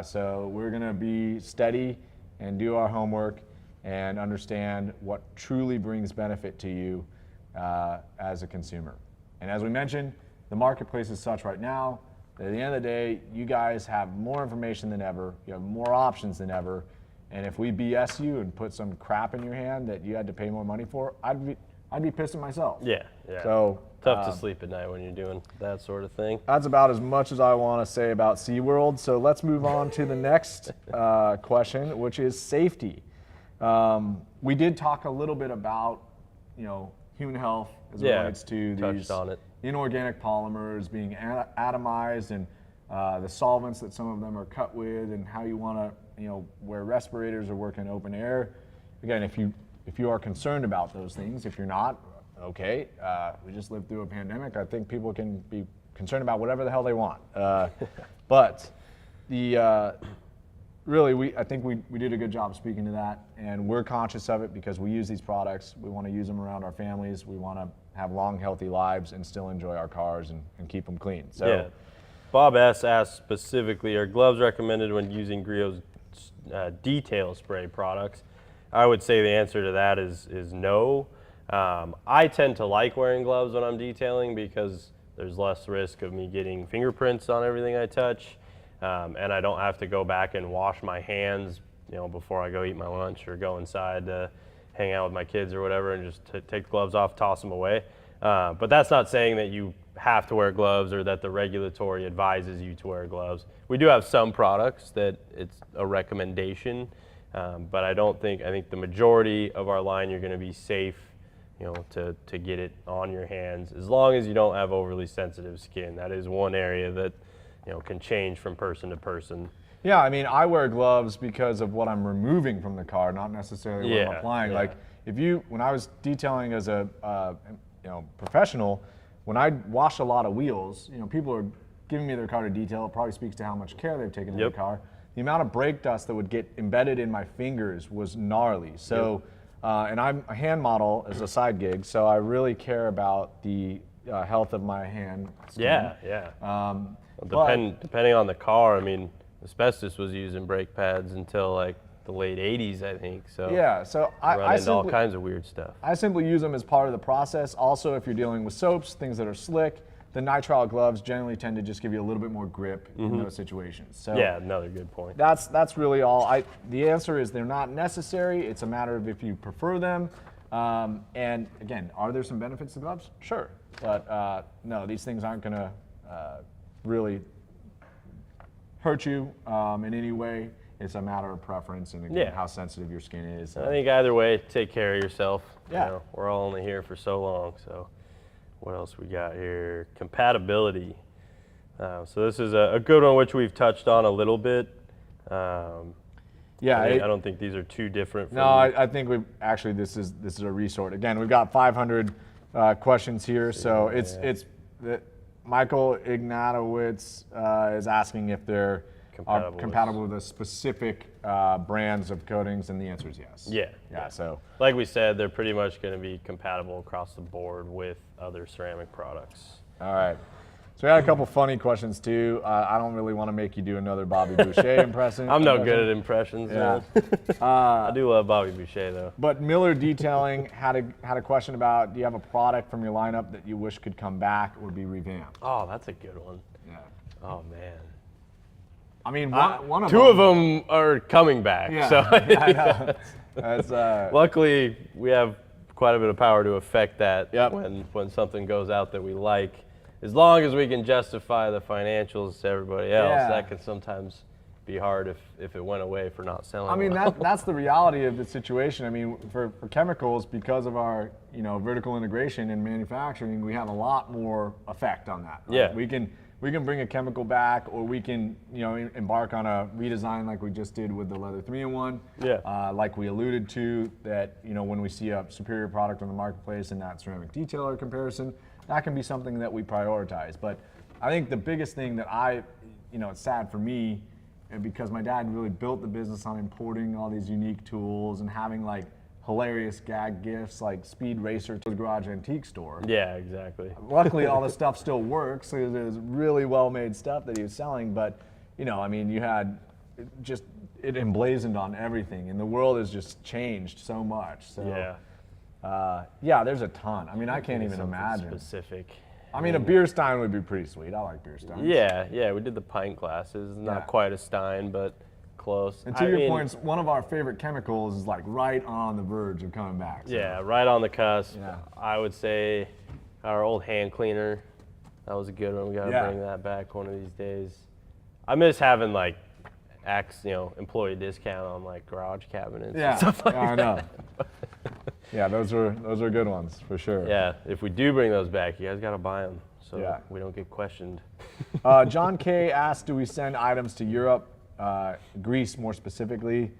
Speaker 2: So we're going to be steady and do our homework and understand what truly brings benefit to you as a consumer. And as we mentioned, the marketplace is such right now that at the end of the day, you guys have more information than ever, you have more options than ever, and if we BS you and put some crap in your hand that you had to pay more money for, I'd be pissed at myself.
Speaker 3: Yeah, yeah.
Speaker 2: So
Speaker 3: Tough to sleep at night when you're doing that sort of thing.
Speaker 2: that's about as much as I want to say about SeaWorld. So let's move on to the next question, which is safety. We did talk a little bit about, human health as it relates to these inorganic polymers being atomized and the solvents that some of them are cut with, and how you want to, where respirators or work in open air. Again, if you are concerned about those things, if you're not, okay, we just lived through a pandemic. I think people can be concerned about whatever the hell they want. But really, I think we did a good job speaking to that, and we're conscious of it because we use these products. We want to use them around our families. We want to have long, healthy lives and still enjoy our cars and keep them clean. So,
Speaker 3: yeah. Bob S. asked specifically, are gloves recommended when using Griot's detail spray products? I would say the answer to that is no. I tend to like wearing gloves when I'm detailing because there's less risk of me getting fingerprints on everything I touch, and I don't have to go back and wash my hands, before I go eat my lunch or go inside to hang out with my kids or whatever, and just take the gloves off, toss them away. But that's not saying that you have to wear gloves or that the regulatory advises you to wear gloves. We do have some products that it's a recommendation, but I think the majority of our line you're going to be safe, to get it on your hands, as long as you don't have overly sensitive skin. That is one area that, can change from person to person.
Speaker 2: Yeah, I mean, I wear gloves because of what I'm removing from the car, not necessarily what I'm applying.
Speaker 3: Yeah.
Speaker 2: Like, when I was detailing as a professional, when I wash a lot of wheels, people are giving me their car to detail. It probably speaks to how much care they've taken in the car. The amount of brake dust that would get embedded in my fingers was gnarly. So, and I'm a hand model as a side gig, so I really care about the health of my hand skin.
Speaker 3: Yeah. Depending on the car, I mean, asbestos was used in brake pads until like the late 80s, I think. So
Speaker 2: yeah, so I
Speaker 3: into all kinds of weird stuff.
Speaker 2: I simply use them as part of the process. Also, if you're dealing with soaps, things that are slick, the nitrile gloves generally tend to just give you a little bit more grip in those situations. So
Speaker 3: yeah, another good point.
Speaker 2: That's really all. The answer is they're not necessary. It's a matter of if you prefer them. And again, are there some benefits to gloves? Sure, but no, these things aren't going to really hurt you in any way. It's a matter of preference and again, how sensitive your skin is.
Speaker 3: I think either way, take care of yourself.
Speaker 2: Yeah.
Speaker 3: We're all only here for so long. So what else we got here? Compatibility. So this is a good one which we've touched on a little bit. I don't think these are too different.
Speaker 2: No, I think this is a resort. Again, we've got 500 questions here, so it's Michael Ignatowicz is asking if they're compatible with the specific brands of coatings, and the answer is yes. Yeah. So,
Speaker 3: like we said, they're pretty much going to be compatible across the board with other ceramic products.
Speaker 2: All right. So we had a couple funny questions too. I don't really want to make you do another Bobby Boucher impression.
Speaker 3: I'm no good at impressions.
Speaker 2: Yeah.
Speaker 3: I do love Bobby Boucher though.
Speaker 2: But Miller Detailing had a question about, do you have a product from your lineup that you wish could come back or be revamped?
Speaker 3: Oh, that's a good one.
Speaker 2: Yeah.
Speaker 3: Oh man.
Speaker 2: I mean, one of
Speaker 3: two of them are coming back.
Speaker 2: Yeah.
Speaker 3: So
Speaker 2: I know. That's,
Speaker 3: luckily, we have quite a bit of power to affect that
Speaker 2: Yep.
Speaker 3: when something goes out that we like. As long as we can justify the financials to everybody else, that can sometimes be hard if it went away for not selling.
Speaker 2: I mean,
Speaker 3: well.
Speaker 2: that's the reality of the situation. I mean, for chemicals, because of our vertical integration in manufacturing, we have a lot more effect on that. Right?
Speaker 3: Yeah.
Speaker 2: We can bring a chemical back, or we can embark on a redesign like we just did with the leather 3-in-1.
Speaker 3: Yeah.
Speaker 2: Like we alluded to, that when we see a superior product on the marketplace in that ceramic detailer comparison, that can be something that we prioritize. But I think the biggest thing that it's sad for me, and because my dad really built the business on importing all these unique tools and having like hilarious gag gifts like Speed Racer to the Garage Antique Store.
Speaker 3: Yeah, exactly.
Speaker 2: Luckily, all the stuff still works. So it was really well-made stuff that he was selling. But, you know, I mean, you had just it emblazoned on everything, and the world has just changed so much. So, yeah, there's a ton. I mean, I can't even imagine.
Speaker 3: Specific.
Speaker 2: I mean, a beer stein would be pretty sweet. I like beer steins.
Speaker 3: Yeah, we did the pint glasses. Not quite a stein, but close.
Speaker 2: And to your points, one of our favorite chemicals is like right on the verge of coming back. So.
Speaker 3: Yeah, right on the cusp.
Speaker 2: Yeah.
Speaker 3: I would say our old hand cleaner, that was a good one. We got to bring that back one of these days. I miss having like employee discount on like garage cabinets and stuff like that.
Speaker 2: I know. Yeah, those are good ones for sure.
Speaker 3: Yeah, if we do bring those back, you guys got to buy them so we don't get questioned.
Speaker 2: John K asked, do we send items to Europe, Greece more specifically?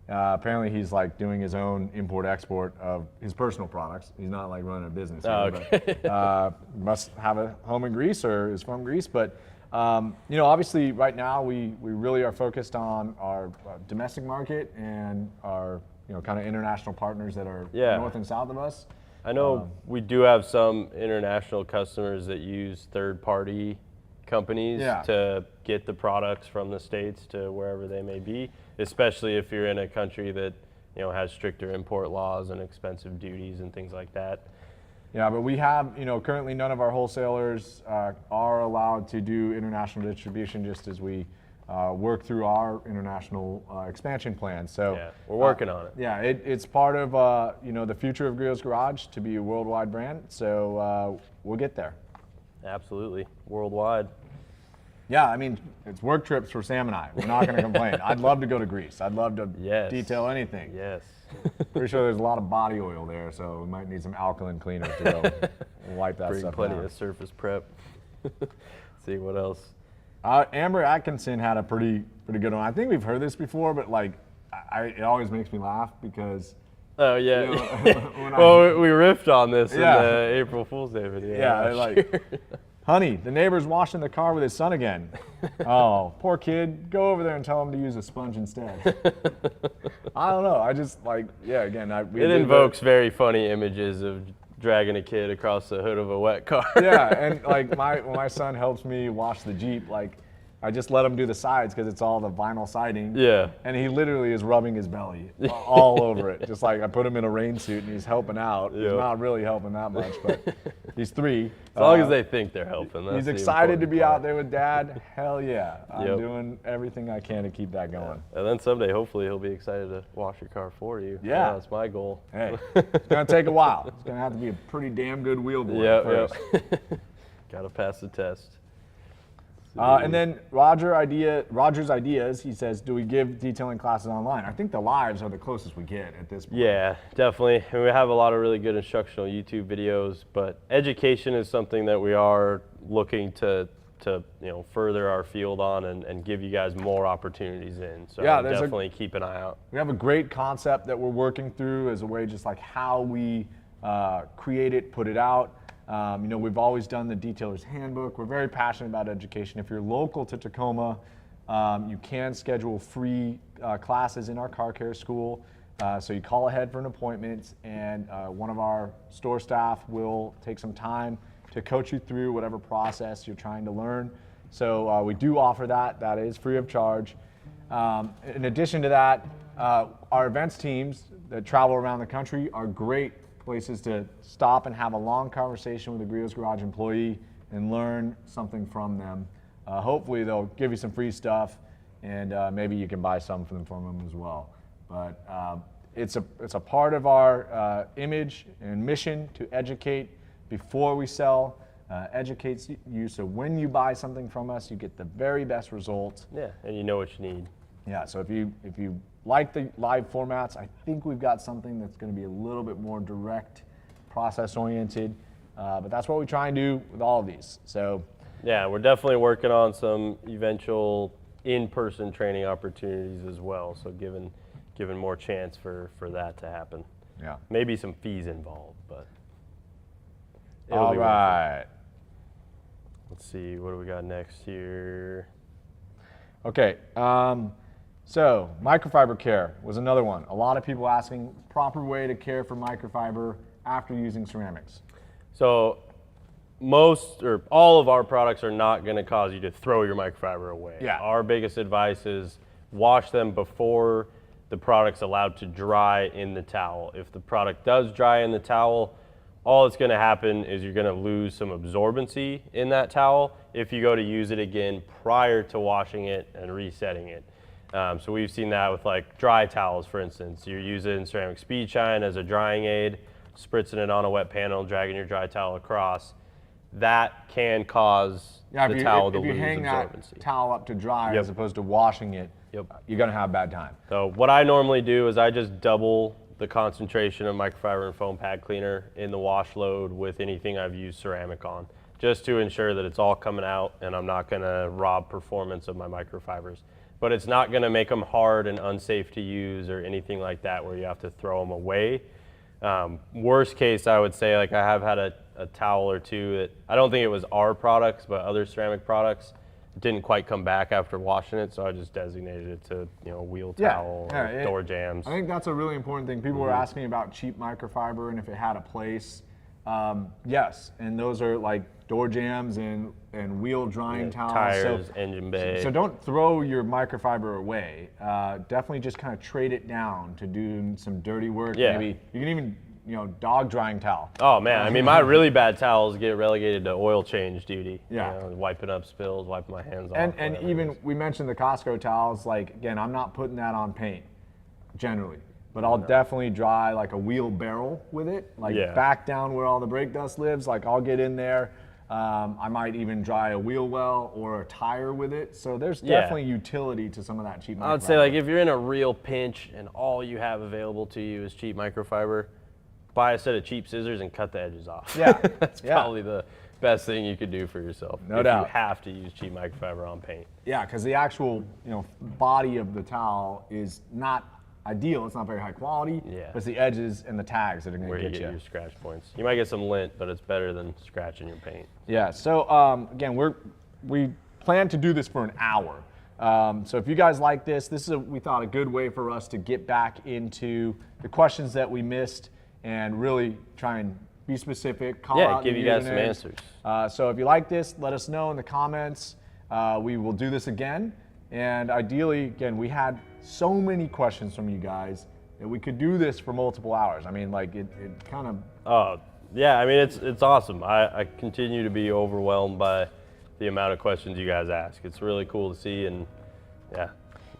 Speaker 2: Apparently he's like doing his own import-export of his personal products. He's not like running a business here, but must have a home in Greece or is from Greece. But obviously right now we really are focused on our domestic market and our kind of international partners that are north and south of us.
Speaker 3: I know we do have some international customers that use third-party companies to get the products from the States to wherever they may be, especially if you're in a country that has stricter import laws and expensive duties and things like that.
Speaker 2: Yeah, but we have, currently none of our wholesalers are allowed to do international distribution, just as we work through our international expansion plan. So
Speaker 3: we're working on it.
Speaker 2: Yeah, it's part of the future of Griot's Garage to be a worldwide brand. So we'll get there.
Speaker 3: Absolutely, worldwide.
Speaker 2: Yeah, I mean, it's work trips for Sam and I. We're not going to complain. I'd love to go to Greece. I'd love to detail anything.
Speaker 3: Yes.
Speaker 2: Pretty sure there's a lot of body oil there, so we might need some alkaline cleaner to go wipe that stuff
Speaker 3: Bring plenty
Speaker 2: down.
Speaker 3: of surface prep. See what else.
Speaker 2: Amber Atkinson had a pretty good one. I think we've heard this before, but like, it always makes me laugh because.
Speaker 3: Oh yeah. Well, we riffed on this in the April Fool's Day video.
Speaker 2: Yeah, like, honey, the neighbor's washing the car with his son again. Oh, poor kid. Go over there and tell him to use a sponge instead. I don't know. I just again.
Speaker 3: It invokes very funny images of dragging a kid across the hood of a wet car.
Speaker 2: Yeah, and like when my son helps me wash the Jeep, like I just let him do the sides because it's all the vinyl siding.
Speaker 3: Yeah.
Speaker 2: And he literally is rubbing his belly all over it. Just like I put him in a rain suit and he's helping out. He's not really helping that much, but he's 3.
Speaker 3: As long as they think they're helping. That's
Speaker 2: he's excited to be out there with Dad. Hell yeah. I'm doing everything I can to keep that going.
Speaker 3: And then someday, hopefully, he'll be excited to wash your car for you.
Speaker 2: Yeah.
Speaker 3: That's my goal.
Speaker 2: Hey, it's going to take a while. It's going to have to be a pretty damn good wheel boy first.
Speaker 3: Got to pass the test.
Speaker 2: And then Roger's ideas, he says, do we give detailing classes online? I think the lives are the closest we get at this point.
Speaker 3: Yeah, definitely. And we have a lot of really good instructional YouTube videos, but education is something that we are looking to further our field on and give you guys more opportunities in. So definitely keep an eye out.
Speaker 2: We have a great concept that we're working through as a way just like how we create it, put it out. We've always done the Detailer's Handbook. We're very passionate about education. If you're local to Tacoma, you can schedule free classes in our car care school. So you call ahead for an appointment, and one of our store staff will take some time to coach you through whatever process you're trying to learn. So we do offer that. That is free of charge. In addition to that, our events teams that travel around the country are great places to stop and have a long conversation with a Griot's Garage employee and learn something from them. Hopefully they'll give you some free stuff, and maybe you can buy some from them as well. But it's a part of our image and mission to educate before we sell. Educates you so when you buy something from us, you get the very best results.
Speaker 3: Yeah, and you know what you need.
Speaker 2: Yeah, so if you like the live formats, I think we've got something that's going to be a little bit more direct, process-oriented, but that's what we try and do with all of these. So,
Speaker 3: yeah, we're definitely working on some eventual in-person training opportunities as well. So, given more chance for that to happen.
Speaker 2: Yeah,
Speaker 3: maybe some fees involved, but
Speaker 2: all right.
Speaker 3: Let's see, what do we got next here?
Speaker 2: Okay, so microfiber care was another one. A lot of people asking proper way to care for microfiber after using ceramics.
Speaker 3: So most or all of our products are not going to cause you to throw your microfiber away.
Speaker 2: Yeah.
Speaker 3: Our biggest advice is wash them before the product's allowed to dry in the towel. If the product does dry in the towel, all that's going to happen is you're going to lose some absorbency in that towel if you go to use it again prior to washing it and resetting it. So we've seen that with like dry towels, for instance. You're using ceramic speed shine as a drying aid, spritzing it on a wet panel, dragging your dry towel across. That can cause the towel to lose absorbency.
Speaker 2: If you hang that towel up to dry as opposed to washing it, you're going to have a bad time.
Speaker 3: So what I normally do is I just double the concentration of microfiber and foam pad cleaner in the wash load with anything I've used ceramic on, just to ensure that it's all coming out and I'm not going to rob performance of my microfibers. But it's not going to make them hard and unsafe to use or anything like that where you have to throw them away. Worst case, I would say, like I have had a towel or two that I don't think it was our products, but other ceramic products didn't quite come back after washing it, so I just designated it to wheel towel or door jams.
Speaker 2: I think that's a really important thing. People were asking about cheap microfiber and if it had a place. Yes, and those are like door jams and wheel drying towels.
Speaker 3: Tires, engine bay.
Speaker 2: So don't throw your microfiber away. Definitely just kind of trade it down to do some dirty work.
Speaker 3: Yeah.
Speaker 2: Maybe you can even dog drying towel.
Speaker 3: Oh man, I mean my really bad towels get relegated to oil change duty.
Speaker 2: Yeah.
Speaker 3: Wiping up spills, wiping my hands off.
Speaker 2: And even we mentioned the Costco towels. Like again, I'm not putting that on paint generally, but I'll definitely dry like a wheel barrel with it, like back down where all the brake dust lives. Like I'll get in there. I might even dry a wheel well or a tire with it. So there's definitely utility to some of that cheap microfiber.
Speaker 3: I'd say like if you're in a real pinch and all you have available to you is cheap microfiber, buy a set of cheap scissors and cut the edges off.
Speaker 2: Yeah.
Speaker 3: That's probably the best thing you could do for yourself.
Speaker 2: No doubt.
Speaker 3: You have to use cheap microfiber on paint.
Speaker 2: Yeah, because the actual body of the towel is not ideal. It's not very high quality.
Speaker 3: Yeah.
Speaker 2: But it's the edges and the tags that are going to
Speaker 3: Where you
Speaker 2: get
Speaker 3: get your scratch points. You might get some lint, but it's better than scratching your paint.
Speaker 2: Yeah. So again, we plan to do this for an hour. So if you guys like this is we thought a good way for us to get back into the questions that we missed and really try and be specific. Call out
Speaker 3: give you guys some answers.
Speaker 2: So if you like this, let us know in the comments. We will do this again. And ideally, again, we had so many questions from you guys that we could do this for multiple hours. I mean, like it kind of.
Speaker 3: Oh, yeah. I mean, it's awesome. I continue to be overwhelmed by the amount of questions you guys ask. It's really cool to see, and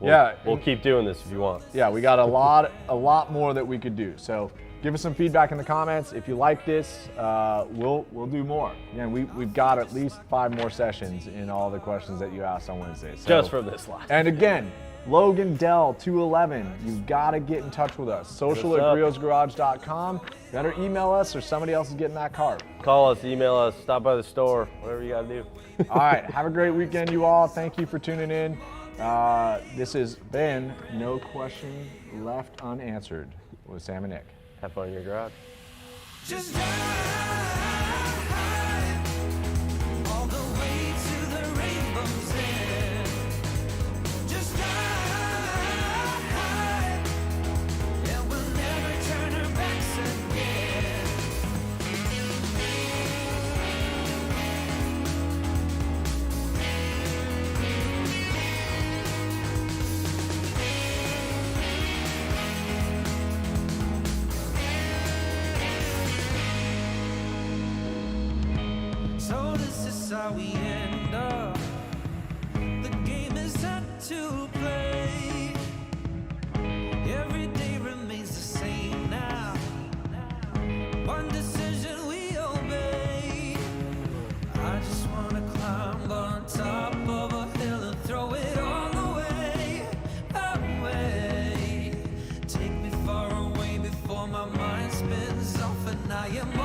Speaker 3: we'll keep doing this if you want.
Speaker 2: Yeah, we got a lot more that we could do. So give us some feedback in the comments. If you like this, we'll do more. Again, we've got at least 5 more sessions in all the questions that you asked on Wednesday. So,
Speaker 3: just from this live.
Speaker 2: And again, Logan Dell 211, you've got to get in touch with us. social@griosgarage.com. Better email us or somebody else is getting that card.
Speaker 3: Call us, email us, stop by the store, whatever you got to do.
Speaker 2: All right, have a great weekend, you all. Thank you for tuning in. This has been No Question Left Unanswered with Sam and Nick.
Speaker 3: Have fun in your garage.
Speaker 1: Just ride all the way to the rainbow's end. Just ride, and we'll never turn our backs again. So this is how we end up. The game is set to play. Every day remains the same now. One decision we obey. I just wanna climb on top of a hill and throw it all away, away. Take me far away before my mind spins off and I am